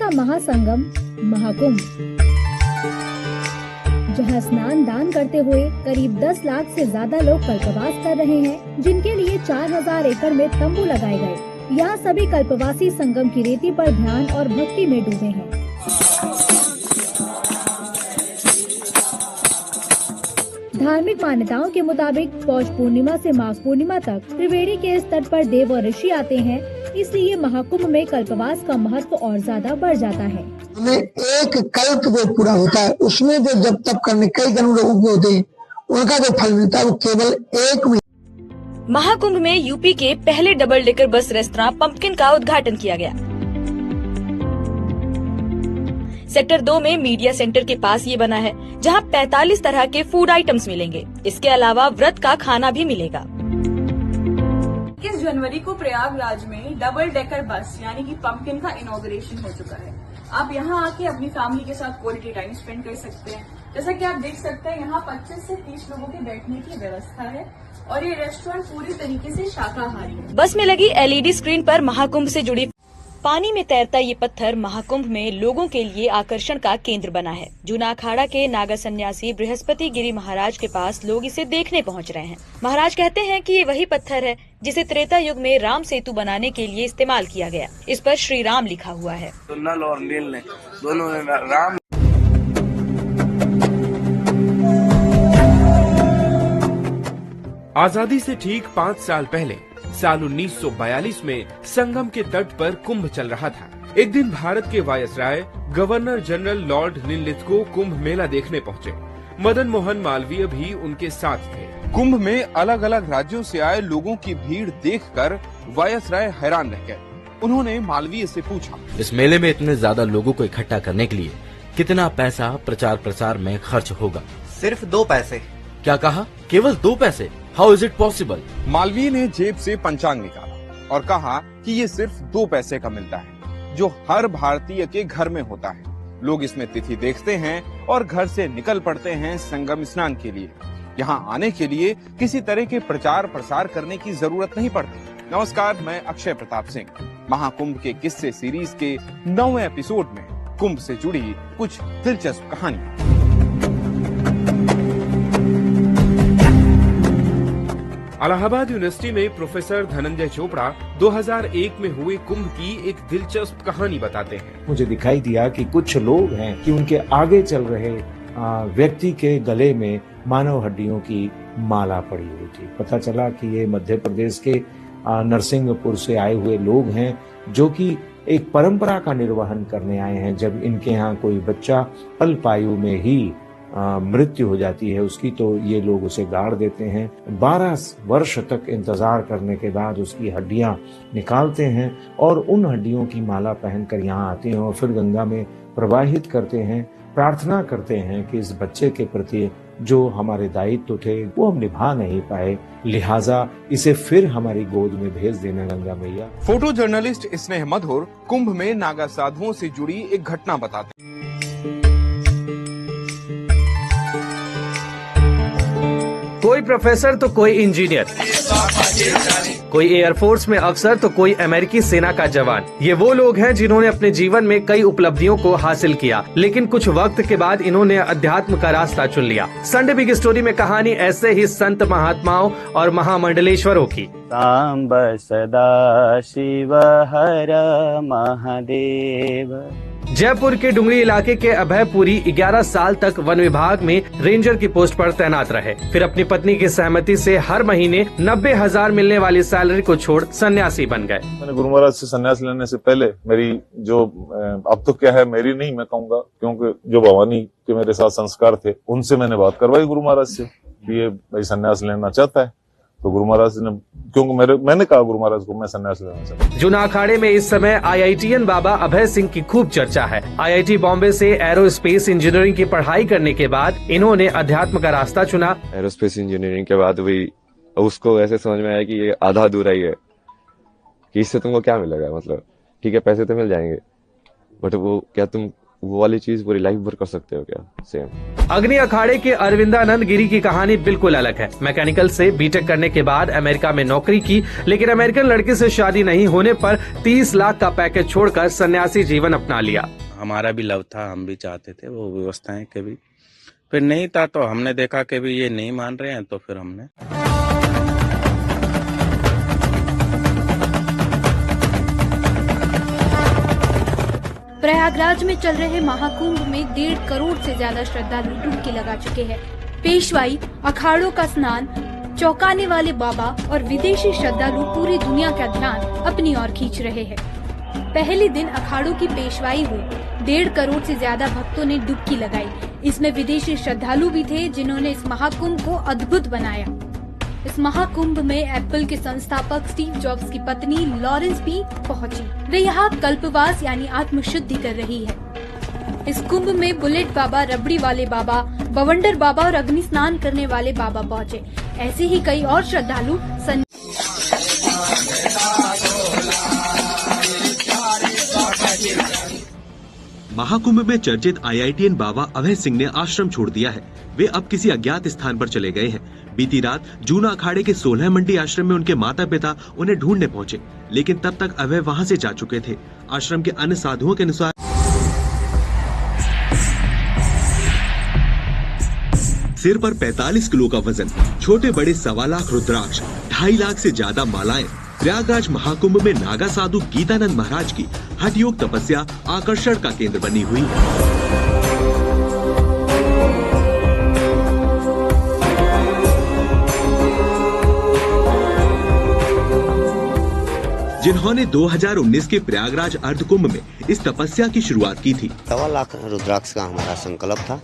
का महासंगम महाकुंभ, जहां स्नान दान करते हुए करीब 10 लाख से ज्यादा लोग कल्पवास कर रहे हैं, जिनके लिए 4000 एकड़ में तंबू लगाए गए। यहाँ सभी कल्पवासी संगम की रेती पर ध्यान और भक्ति में डूबे हैं। धार्मिक मान्यताओं के मुताबिक पौष पूर्णिमा से माघ पूर्णिमा तक त्रिवेणी के इस तट पर देव और ऋषि आते हैं, इसलिए महाकुंभ में कल्पवास का महत्व और ज्यादा बढ़ जाता है। हमें एक कल्प जो पूरा होता है उसमें जो जब तक करने कई जन्म लोगों को होते हैं, उनका जो फल मिलता है वो केवल एक में। महाकुंभ में यूपी के पहले double decker bus restaurant pumpkin का उद्घाटन किया गया। सेक्टर 2 में मीडिया सेंटर के पास ये बना है, जहां 45 तरह के फूड आइटम्स मिलेंगे। इसके अलावा व्रत का खाना भी मिलेगा। 21 जनवरी को प्रयागराज में डबल डेकर बस यानी कि पंपकिन का इनॉग्रेशन हो चुका है। आप यहाँ आके अपनी फैमिली के साथ क्वालिटी टाइम स्पेंड कर सकते हैं। जैसा कि आप देख सकते हैं, यहाँ 25 से 30 लोगों के बैठने की व्यवस्था है और ये रेस्टोरेंट पूरी तरीके से शाकाहारी है। बस में लगी LED स्क्रीन पर महाकुंभ से जुड़ी पानी में तैरता ये पत्थर महाकुंभ में लोगों के लिए आकर्षण का केंद्र बना है। जूना अखाड़ा के नागा सन्यासी बृहस्पति गिरी महाराज के पास लोग इसे देखने पहुंच रहे हैं। महाराज कहते हैं कि ये वही पत्थर है जिसे त्रेता युग में राम सेतु बनाने के लिए इस्तेमाल किया गया। इस पर श्री राम लिखा हुआ है। तो नल और नील ने दोनों ने राम। आजादी से ठीक 5 साल पहले साल 1942 में संगम के तट पर कुंभ चल रहा था। एक दिन भारत के viceroy governor general Lord निनलिथगो Kumbh Mela देखने पहुंचे। मदन मोहन मालवीय भी उनके साथ थे। कुंभ में अलग अलग राज्यों से आए लोगों की भीड़ देखकर वायसराय हैरान रह गए। उन्होंने मालवीय से पूछा, इस मेले में इतने ज्यादा लोगों को इकट्ठा करने के लिए कितना पैसा प्रचार प्रसार में खर्च होगा? सिर्फ 2 पैसे। क्या कहा? केवल 2 पैसे? How is it possible? Malviya ने जेब से पंचांग निकाला और कहा कि ये सिर्फ 2 पैसे का मिलता है, जो हर भारतीय के घर में होता है। लोग इसमें तिथि देखते हैं और घर से निकल पड़ते हैं संगम स्नान के लिए। यहाँ आने के लिए किसी तरह के प्रचार प्रसार करने की जरूरत नहीं पड़ती। नमस्कार, मैं अक्षय प्रताप सिंह। महाकुंभ के किस्से सीरीज के 9वें एपिसोड में कुंभ से जुड़ी कुछ दिलचस्प कहानियां। इलाहाबाद यूनिवर्सिटी में प्रोफेसर धनंजय चोपड़ा 2001 में हुए कुंभ की एक दिलचस्प कहानी बताते हैं। मुझे दिखाई दिया कि कुछ लोग हैं कि उनके आगे चल रहे व्यक्ति के गले में मानव हड्डियों की माला पड़ी हुई थी। पता चला कि ये मध्य प्रदेश के नरसिंहपुर से आए हुए लोग हैं, जो कि एक परंपरा का निर्वहन करने आए हैं। जब इनके यहाँ कोई बच्चा अल्पायु में ही मृत्यु हो जाती है उसकी, तो ये लोग उसे गाड़ देते हैं। 12 वर्ष तक इंतजार करने के बाद उसकी हड्डियां निकालते हैं और उन हड्डियों की माला पहनकर यहाँ आते हैं और फिर गंगा में प्रवाहित करते हैं। प्रार्थना करते हैं कि इस बच्चे के प्रति जो हमारे दायित्व थे वो हम निभा नहीं पाए, लिहाजा इसे फिर हमारी गोद में भेज देना गंगा मैया। फोटो जर्नलिस्ट स्नेह मधुर कुंभ में नागा साधुओं से जुड़ी एक घटना बताते हैं। कोई प्रोफेसर तो कोई इंजीनियर, कोई एयरफोर्स में अफसर तो कोई अमेरिकी सेना का जवान। ये वो लोग हैं जिन्होंने अपने जीवन में कई उपलब्धियों को हासिल किया, लेकिन कुछ वक्त के बाद इन्होंने अध्यात्म का रास्ता चुन लिया। संडे बिग स्टोरी में कहानी ऐसे ही संत महात्माओं और महामंडलेश्वरों की। सांब सदा शिव हर महादेव। जयपुर के डुंगरी इलाके के अभयपुरी 11 साल तक वन विभाग में रेंजर की पोस्ट पर तैनात रहे। फिर अपनी पत्नी की सहमति से हर महीने 90,000 मिलने वाली सैलरी को छोड़ सन्यासी बन गए। मैंने गुरु महाराज से सन्यास लेने से पहले मेरी जो अब तो क्या है, मेरी नहीं मैं कहूँगा, क्योंकि जो भवानी के मेरे साथ संस्कार थे उनसे मैंने बात करवाई गुरु महाराज से कि ये भाई सन्यास लेना चाहता है। तो गुरु महाराज ने, क्योंकि मैंने कहा गुरु महाराज को मैं सन्यास लेना चाहता हूं। जूना अखाड़े में इस समय IITian बाबा अभय सिंह की खूब चर्चा है। IIT बॉम्बे से एरोस्पेस इंजीनियरिंग की पढ़ाई करने के बाद इन्होंने अध्यात्म का रास्ता चुना। एरोस्पेस इंजीनियरिंग के बाद वही उसको ऐसे समझ में आया कि ये आधा अधूरा ही है, कि इससे तुमको क्या मिलेगा। मतलब ठीक है पैसे तो मिल जाएंगे, बट वो क्या तुम वो वाली चीज पूरी लाइफ भर कर सकते हो क्या? सेम। अग्नि अखाड़े के अरविंदानंद गिरी की कहानी बिल्कुल अलग है। मैकेनिकल से बीटेक करने के बाद अमेरिका में नौकरी की, लेकिन अमेरिकन लड़के से शादी नहीं होने पर 30 लाख का पैकेज छोड़कर सन्यासी जीवन अपना लिया। हमारा भी लव था, हम भी चाहते थे वो व्यवस्थाएं, कभी फिर नहीं था तो हमने देखा कि भी ये नहीं मान रहे हैं, तो फिर हमने प्रयागराज में चल रहे महाकुंभ में 1.5 करोड़ से ज्यादा श्रद्धालु डुबकी लगा चुके हैं। पेशवाई, अखाड़ों का स्नान, चौंकाने वाले बाबा और विदेशी श्रद्धालु पूरी दुनिया का ध्यान अपनी ओर खींच रहे हैं। पहले दिन अखाड़ों की पेशवाई हुई, 1.5 करोड़ से ज्यादा भक्तों ने डुबकी लगाई। इसमें विदेशी श्रद्धालु भी थे जिन्होंने इस महाकुंभ को अद्भुत बनाया। इस महाकुंभ में एप्पल के संस्थापक स्टीव जॉब्स की पत्नी लॉरेंस भी पहुंची। वे यहाँ कल्पवास यानी आत्मशुद्धि कर रही है। इस कुंभ में बुलेट बाबा, रबड़ी वाले बाबा, बवंडर बाबा और अग्नि स्नान करने वाले बाबा पहुँचे। ऐसे ही कई और श्रद्धालु महाकुंभ में चर्चित IITian बाबा अभय सिंह ने आश्रम छोड़ दिया है। वे अब किसी अज्ञात स्थान पर चले गए हैं। बीती रात जूना अखाड़े के 16 मंडी आश्रम में उनके माता पिता उन्हें ढूंढने पहुंचे, लेकिन तब तक अभय वहां से जा चुके थे। आश्रम के अन्य साधुओं के अनुसार सिर पर 45 किलो का वजन, छोटे बड़े 1.25 लाख रुद्राक्ष, 2.5 लाख से ज्यादा मालाएं। प्रयागराज महाकुंभ में नागा साधु गीतानंद महाराज की हठ योग तपस्या आकर्षण का केंद्र बनी हुई है। जिन्होंने 2019 के प्रयागराज अर्धकुंभ में इस तपस्या की शुरुआत की थी। 1.25 लाख रुद्राक्ष का हमारा संकल्प था।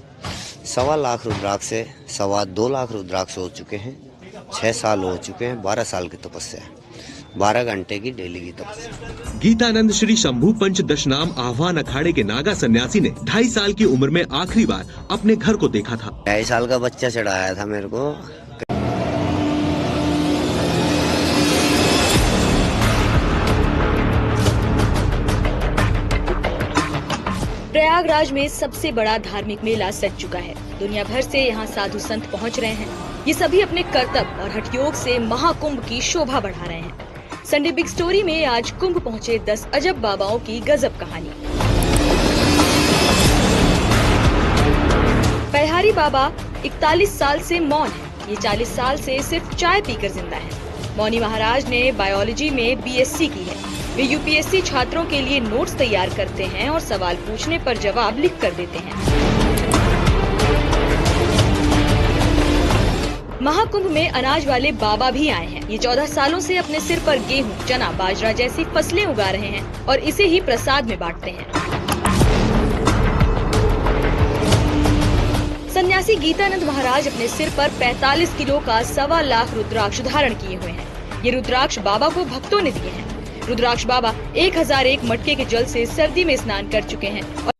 1.25 लाख रुद्राक्ष से 2.25 लाख रुद्राक्ष हो चुके हैं। 6 साल हो चुके हैं। 12 साल की तपस्या, 12 घंटे की डेली की तपस्या। गीतानंद श्री शंभू पंच दशनाम आह्वान अखाड़े के नागा सन्यासी ने 2.5 साल की उम्र में आखिरी बार अपने घर को देखा था। 2.5 साल का बच्चा चढ़ाया था मेरे को। प्रयागराज में सबसे बड़ा धार्मिक मेला सज चुका है। दुनिया भर से यहाँ साधु संत पहुँच रहे हैं। ये सभी अपने कर्तव्य और हठ योग से महाकुंभ की शोभा बढ़ा रहे हैं। संडे बिग स्टोरी में आज कुंभ पहुँचे 10 अजब बाबाओं की गजब कहानी। पैहारी बाबा 41 साल से मौन है। ये 40 साल से सिर्फ चाय पीकर जिंदा है। मौनी महाराज ने बायोलॉजी में BSc की है। वे UPSC छात्रों के लिए नोट्स तैयार करते हैं और सवाल पूछने पर जवाब लिख कर देते हैं। महाकुंभ में अनाज वाले बाबा भी आए हैं। ये 14 सालों से अपने सिर पर गेहूं, चना, बाजरा जैसी फसलें उगा रहे हैं और इसे ही प्रसाद में बांटते हैं। सन्यासी गीतानंद महाराज अपने सिर पर 45 किलो का 1.25 लाख रुद्राक्ष धारण किए हुए हैं। ये रुद्राक्ष बाबा को भक्तों ने दिए हैं। रुद्राक्ष बाबा 1001 मटके के जल से सर्दी में स्नान कर चुके हैं और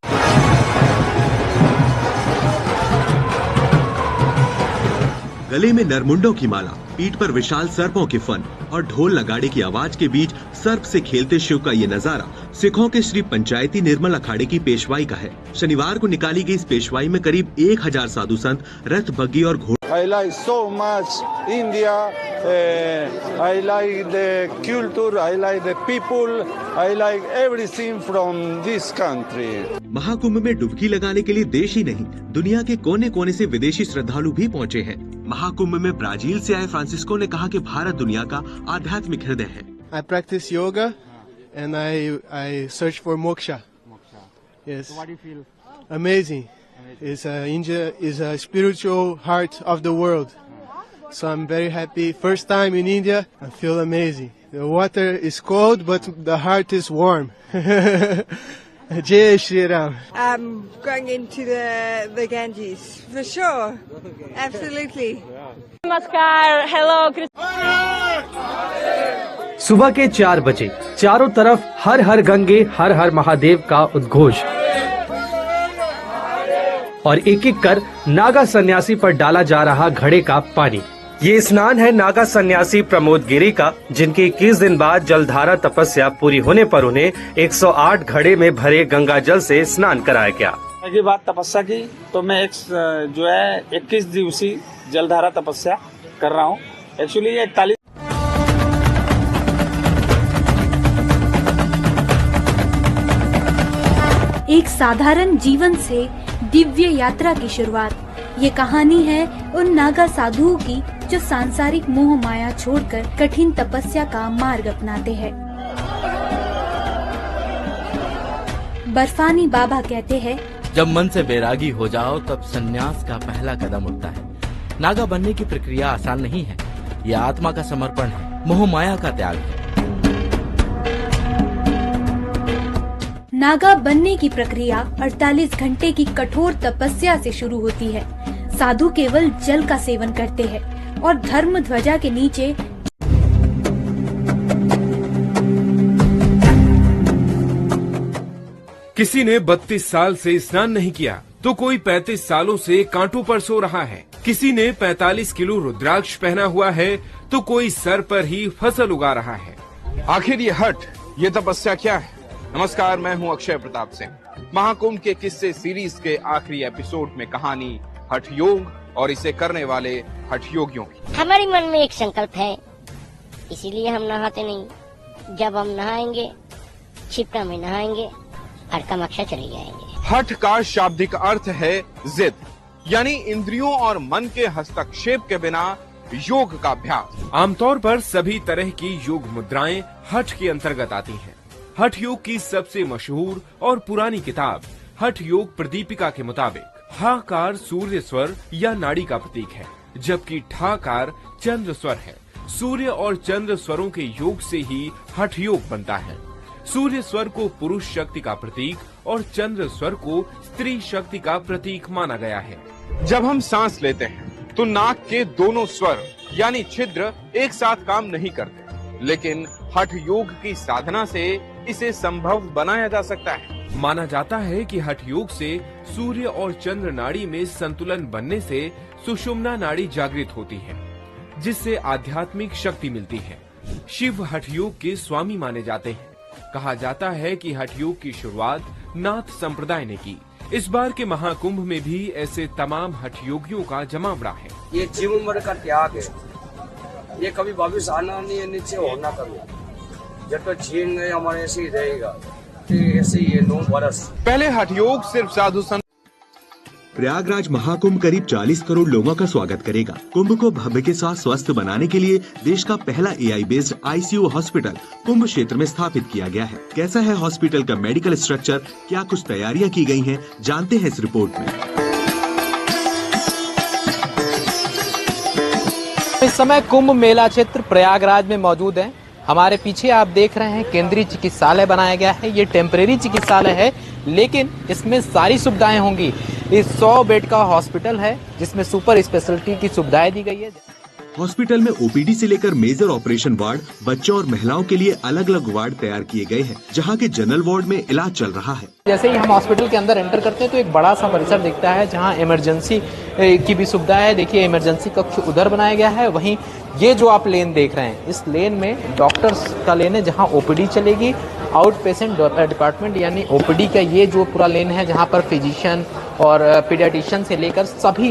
गले में नरमुंडों की माला, पीठ पर विशाल सर्पों के फन और ढोल नगाड़े की आवाज के बीच सर्प से खेलते शिव का ये नजारा सिखों के श्री पंचायती निर्मल अखाड़े की पेशवाई का है। शनिवार को निकाली गई इस पेशवाई में करीब 1000 साधु संत, रथ, बग्गी और घोड़े। I like so much India. I like the culture. I like the people. I like everything from this country. Mahakumbh में डुबकी लगाने के लिए देश ही नहीं, दुनिया के कोने कोने से विदेशी श्रद्धालु भी पहुंचे हैं। महाकुंभ में ब्राजील से आए फ्रांसिस्को ने कहा कि भारत दुनिया का आध्यात्मिक हृदय है। I practice yoga and I search for moksha. Yes. So what do you feel? Amazing. India is a spiritual heart of the world. So I'm very happy. First time in India, I feel amazing. The water is cold, but the heart is warm. Jai Shri Ram. I'm going into the Ganges for sure. Absolutely. नमस्कार, hello. सुबह के 4 बजे चारों तरफ हर हर गंगे हर हर महादेव का उद्घोष और एक एक कर नागा सन्यासी पर डाला जा रहा घड़े का पानी। ये स्नान है नागा सन्यासी प्रमोद गिरी का, जिनकी 21 दिन बाद जलधारा तपस्या पूरी होने पर उन्हें 108 घड़े में भरे गंगा जल से स्नान कराया गया। की बात तपस्या की तो मैं 21 दिवसीय जलधारा तपस्या कर रहा हूँ। एक्चुअली ये 41 एक साधारण जीवन से दिव्य यात्रा की शुरुआत। ये कहानी है उन नागा साधुओं की जो सांसारिक मोह माया छोड़कर कठिन तपस्या का मार्ग अपनाते हैं। बर्फानी बाबा कहते हैं, जब मन से बैरागी हो जाओ तब संन्यास का पहला कदम उठता है। नागा बनने की प्रक्रिया आसान नहीं है। यह आत्मा का समर्पण है, मोह माया का त्याग है। नागा बनने की प्रक्रिया 48 घंटे की कठोर तपस्या से शुरू होती है। साधु केवल जल का सेवन करते हैं और धर्म ध्वजा के नीचे किसी ने 32 साल से स्नान नहीं किया तो कोई 35 सालों से कांटों पर सो रहा है। किसी ने 45 किलो रुद्राक्ष पहना हुआ है तो कोई सर पर ही फसल उगा रहा है। आखिर ये हठ, ये तपस्या क्या है? नमस्कार, मैं हूं अक्षय प्रताप सिंह। महाकुंभ के किस्से सीरीज के आखिरी एपिसोड में कहानी हठ योग और इसे करने वाले हठ योगियों की। हमारे मन में एक संकल्प है, इसीलिए हम नहाते नहीं। जब हम नहाएंगे, क्षिप्रा में नहाएंगे और कामाख्या चले जाएंगे। हठ का शाब्दिक अर्थ है जिद, यानी इंद्रियों और मन के हस्तक्षेप के बिना योग का अभ्यास। आमतौर पर सभी तरह की योग मुद्राएं हठ के अंतर्गत आती हैं। हठ योग की सबसे मशहूर और पुरानी किताब हठ योग प्रदीपिका के मुताबिक हाकार सूर्य स्वर या नाड़ी का प्रतीक है, जबकि ठाकार चंद्र स्वर है। सूर्य और चंद्र स्वरों के योग से ही हठ योग बनता है। सूर्य स्वर को पुरुष शक्ति का प्रतीक और चंद्र स्वर को स्त्री शक्ति का प्रतीक माना गया है। जब हम सांस लेते हैं तो नाक के दोनों स्वर यानी छिद्र एक साथ काम नहीं करते, लेकिन हठ योग की साधना से इसे संभव बनाया जा सकता है। माना जाता है कि हठ योग से सूर्य और चंद्र नाड़ी में संतुलन बनने से सुषुम्ना नाड़ी जागृत होती है, जिससे आध्यात्मिक शक्ति मिलती है। शिव हठ योग के स्वामी माने जाते हैं। कहा जाता है कि हठ योग की शुरुआत नाथ संप्रदाय ने की। इस बार के महाकुंभ में भी ऐसे तमाम हठ योगियों का जमावड़ा है। ये जीवन भर का त्याग है, ये कभी वापिस आना नहीं है, नीचे होना कभी। जब तक जीन गए हमारे ऐसे ही रहेगा, ऐसे ही 9 बरस। पहले हठ योग सिर्फ साधु संत। प्रयागराज महाकुंभ करीब 40 करोड़ लोगों का स्वागत करेगा। कुंभ को भव्य के साथ स्वस्थ बनाने के लिए देश का पहला AI बेस्ड ICU हॉस्पिटल कुंभ क्षेत्र में स्थापित किया गया है। कैसा है हॉस्पिटल का मेडिकल स्ट्रक्चर, क्या कुछ तैयारियां की गई हैं, जानते हैं इस रिपोर्ट में। इस समय कुंभ मेला क्षेत्र प्रयागराज में मौजूद है। हमारे पीछे आप देख रहे हैं केंद्रीय चिकित्सालय बनाया गया है। ये टेम्परेरी चिकित्सालय है, लेकिन इसमें सारी सुविधाएं होंगी। इस 100 बेड का हॉस्पिटल है जिसमें सुपर स्पेशलिटी की सुविधाएं दी गई है। हॉस्पिटल में OPD से लेकर मेजर ऑपरेशन वार्ड, बच्चों और महिलाओं के लिए अलग अलग वार्ड तैयार किए गए हैं, जहां के जनरल वार्ड में इलाज चल रहा है। जैसे ही हम हॉस्पिटल के अंदर एंटर करते हैं तो एक बड़ा सा परिसर दिखता है जहां इमरजेंसी की भी सुविधा है। देखिए, इमरजेंसी कक्ष उधर बनाया गया है। वहीं ये जो आप लेन देख रहे हैं, इस लेन में डॉक्टर्स का लेन है जहाँ OPD चलेगी। आउट पेशेंट डिपार्टमेंट यानी OPD का ये जो पूरा लेन है, जहाँ पर फिजिशियन और पीडियाट्रिशियन से लेकर सभी